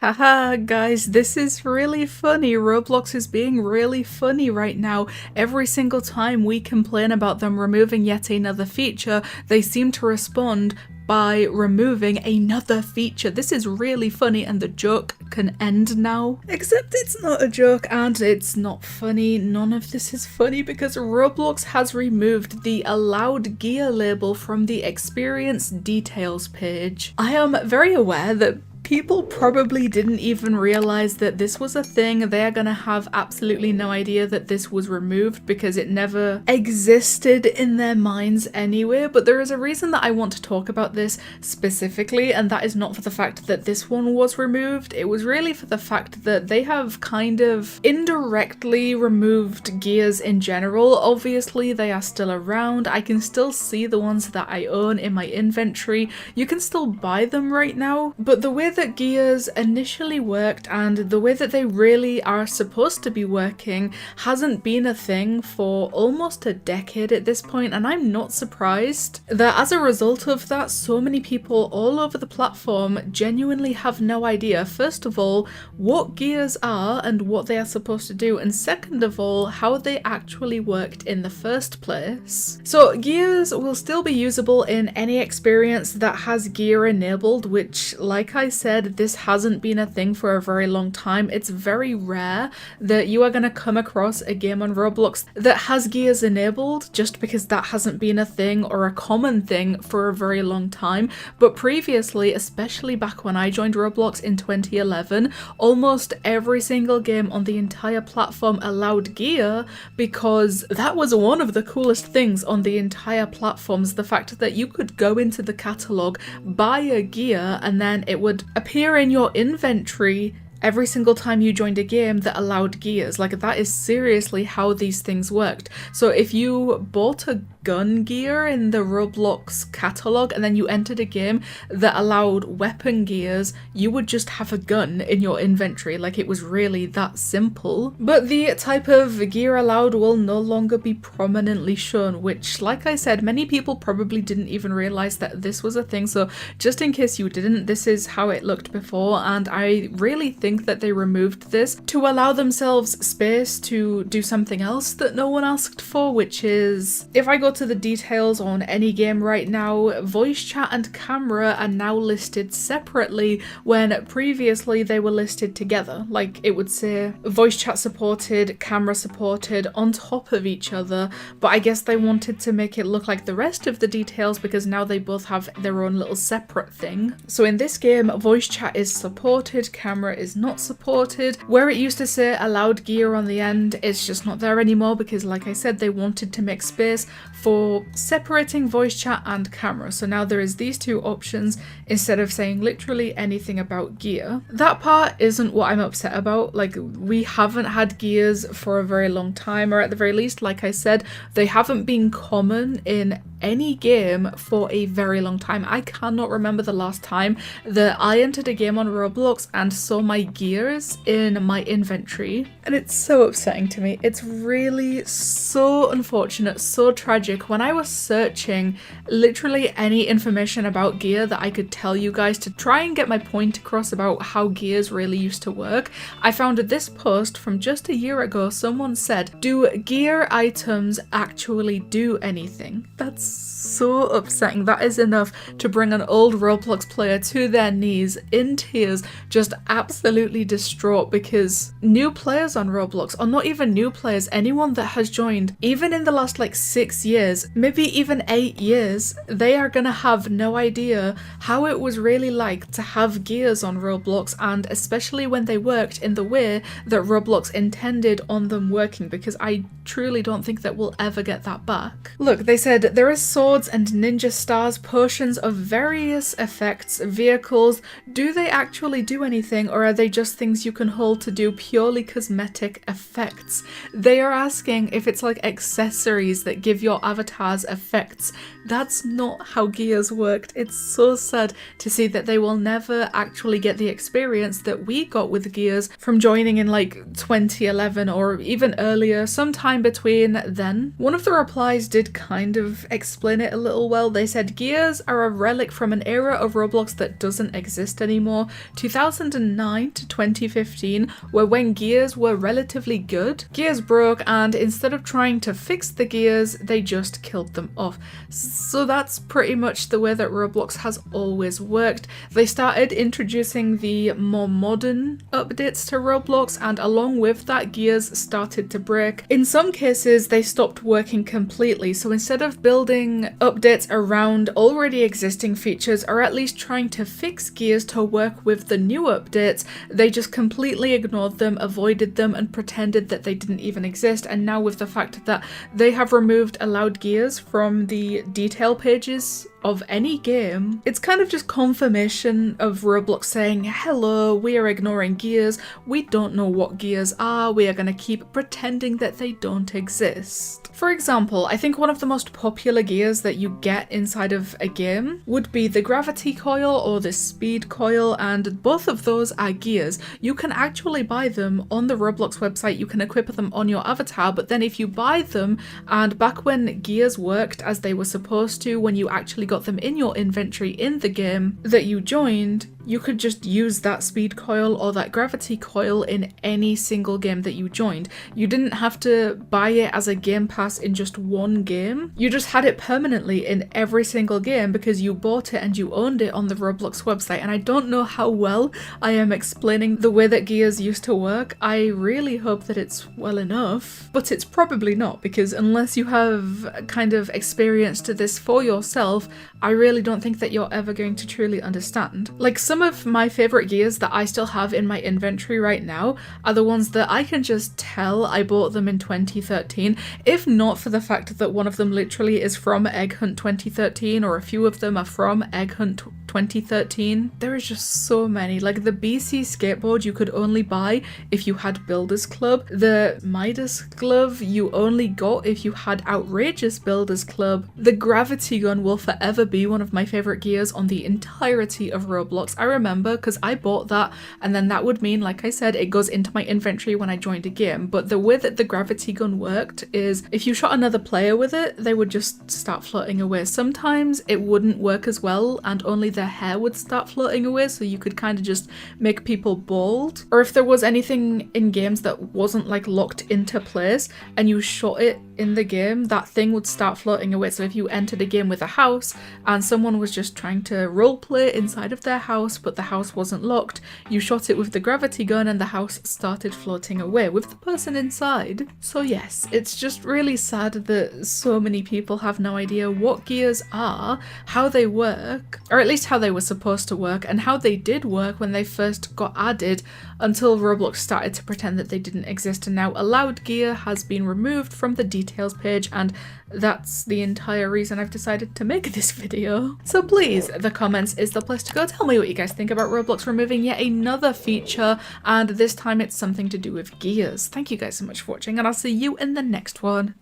Haha, guys, this is really funny. Roblox is being really funny right now. Every single time we complain about them removing yet another feature, they seem to respond by removing another feature. This is really funny and the joke can end now. Except it's not a joke and it's not funny. None of this is funny because Roblox has removed the allowed gear label from the experience details page. I am very aware that people probably didn't even realize that this was a thing. They're gonna have absolutely no idea that this was removed because it never existed in their minds anyway. But there is a reason that I want to talk about this specifically, and that is not for the fact that this one was removed. It was really for the fact that they have kind of indirectly removed gears in general. Obviously, they are still around. I can still see the ones that I own in my inventory. You can still buy them right now, but the way that gears initially worked and the way that they really are supposed to be working hasn't been a thing for almost a decade at this point, and I'm not surprised that as a result of that, so many people all over the platform genuinely have no idea, first of all, what gears are and what they are supposed to do, and second of all, how they actually worked in the first place. So gears will still be usable in any experience that has gear enabled, which, like I said, this hasn't been a thing for a very long time. It's very rare that you are going to come across a game on Roblox that has gears enabled, just because that hasn't been a thing or a common thing for a very long time. But previously, especially back when I joined Roblox in 2011, almost every single game on the entire platform allowed gear because that was one of the coolest things on the entire platforms, the fact that you could go into the catalogue, buy a gear, and then it would appear in your inventory every single time you joined a game that allowed gears. Like, that is seriously how these things worked. So if you bought a gun gear in the Roblox catalogue and then you entered a game that allowed weapon gears, you would just have a gun in your inventory. Like, it was really that simple. But the type of gear allowed will no longer be prominently shown, which, like I said, many people probably didn't even realise that this was a thing. So just in case you didn't, this is how it looked before, and I really think that they removed this to allow themselves space to do something else that no one asked for, which is, if I go to the details on any game right now, voice chat and camera are now listed separately when previously they were listed together. Like, it would say voice chat supported, camera supported on top of each other, but I guess they wanted to make it look like the rest of the details because now they both have their own little separate thing. So in this game, voice chat is supported, camera is not supported. Where it used to say allowed gear on the end, it's just not there anymore because, like I said, they wanted to make space for separating voice chat and camera. So now there is these two options instead of saying literally anything about gear. That part isn't what I'm upset about. Like, we haven't had gears for a very long time, or at the very least, like I said, they haven't been common in any game for a very long time. I cannot remember the last time that I entered a game on Roblox and saw my gears in my inventory, and it's so upsetting to me. It's really so unfortunate, so tragic. When I was searching literally any information about gear that I could tell you guys to try and get my point across about how gears really used to work, I found this post from just a year ago. Someone said, "Do gear items actually do anything?" That's so upsetting. That is enough to bring an old Roblox player to their knees in tears, just absolutely distraught, because new players on Roblox, or not even new players, anyone that has joined even in the last like 6 years, maybe even 8 years, they are gonna have no idea how it was really like to have gears on Roblox, and especially when they worked in the way that Roblox intended on them working, because I truly don't think that we'll ever get that back. Look, they said there is swords and ninja stars, potions of various effects, vehicles. Do they actually do anything, or are they just things you can hold to do purely cosmetic effects? They are asking if it's like accessories that give your avatars effects. That's not how gears worked. It's so sad to see that they will never actually get the experience that we got with gears from joining in like 2011 or even earlier, sometime between then. One of the replies did kind of explain explain it a little well. They said gears are a relic from an era of Roblox that doesn't exist anymore. 2009 to 2015 were when gears were relatively good. Gears broke, and instead of trying to fix the gears, they just killed them off. So that's pretty much the way that Roblox has always worked. They started introducing the more modern updates to Roblox, and along with that, gears started to break. In some cases, they stopped working completely, so instead of building updates around already existing features, or at least trying to fix gears to work with the new updates, they just completely ignored them, avoided them, and pretended that they didn't even exist. And now with the fact that they have removed allowed gears from the detail pages of any game, it's kind of just confirmation of Roblox saying, hello, we are ignoring gears, we don't know what gears are, we are going to keep pretending that they don't exist. For example, I think one of the most popular gears that you get inside of a game would be the gravity coil or the speed coil, and both of those are gears. You can actually buy them on the Roblox website, you can equip them on your avatar, but then if you buy them, and back when gears worked as they were supposed to, when you actually got them in your inventory in the game that you joined, you could just use that speed coil or that gravity coil in any single game that you joined. You didn't have to buy it as a game pass in just one game. You just had it permanently in every single game because you bought it and you owned it on the Roblox website. And I don't know how well I am explaining the way that gears used to work. I really hope that it's well enough, but it's probably not, because unless you have kind of experienced this for yourself, I really don't think that you're ever going to truly understand. Like, some of my favorite gears that I still have in my inventory right now are the ones that I can just tell I bought them in 2013, if not for the fact that one of them literally is from Egg Hunt 2013, or a few of them are from Egg Hunt 2013. There is just so many. Like the BC skateboard you could only buy if you had Builders Club. The Midas glove you only got if you had Outrageous Builders Club. The gravity gun will forever be one of my favorite gears on the entirety of Roblox. I remember because I bought that, and then that would mean, like I said, it goes into my inventory when I joined a game. But the way that the gravity gun worked is if you shot another player with it, they would just start floating away. Sometimes it wouldn't work as well and only their hair would start floating away, so you could kind of just make people bald. Or if there was anything in games that wasn't like locked into place and you shot it in the game, that thing would start floating away. So if you entered a game with a house and someone was just trying to roleplay inside of their house but the house wasn't locked, you shot it with the gravity gun and the house started floating away with the person inside. So yes, it's just really sad that so many people have no idea what gears are, how they work, or at least how they were supposed to work, and how they did work when they first got added, until Roblox started to pretend that they didn't exist, and now allowed gear has been removed from the details page, and that's the entire reason I've decided to make this video. So please, the comments is the place to go. Tell me what you guys think about Roblox removing yet another feature, and this time it's something to do with gears. Thank you guys so much for watching, and I'll see you in the next one.